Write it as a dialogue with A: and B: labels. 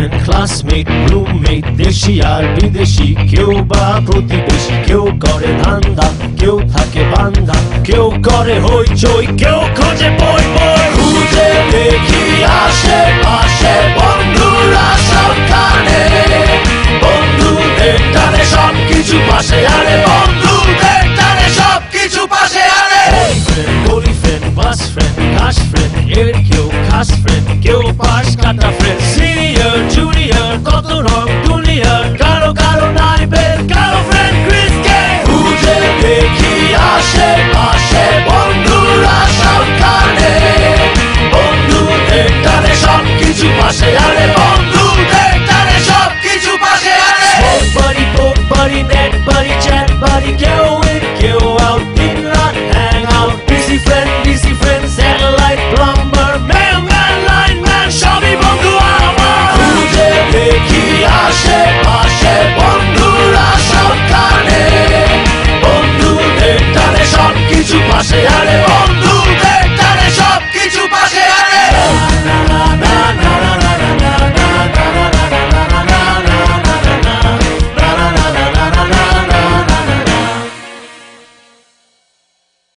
A: friend classmate roommate দেশি আর বিদেশি কেউ বা প্রতিবেশী কেউ করে ধান্দা কেউ থাকে বান্দা কেউ করে হইচই কেউ খোঁজে বই বই খুঁজে দেখি আশেপাশে বন্ধুরা সবখানে বন্ধুদের টানে সবকিছু পাশে আরে বন্ধুদের টানে সবকিছু পাশে আরে হোলি ফ্রেন্ড বাস ফ্রেন্ড কাশ ফ্রেন্ড এর কেউ খাস ফ্রেন্ড কেউ পাশ কাটা ফ্রেন্ড সিনিয়র জুনিয়র কত রং দুনিয়ার কারো কারো নাই বের কারো ফ্রেন্ড ক্রিসকে খুঁজে দেখি আশেপাশে বন্ধুরা সবখানে বন্ধুদের টানে সবকিছু পাশে আরে বন্ধুদের টানে সবকিছু পাশে আরে স্মোক বাড়ি পোক বাড়ি নেট বাড়ি চ্যাট বাড়ি কেউ ইন কেউ আউট দিন রাত hang out busy friend satellite plumber mailman lineman সবই বন্ধু আমার খুঁজে দেখি আশেপাশে বন্ধুরা সবখানে বন্ধুদের টানে সবকিছু পাশে আরে বন্ধু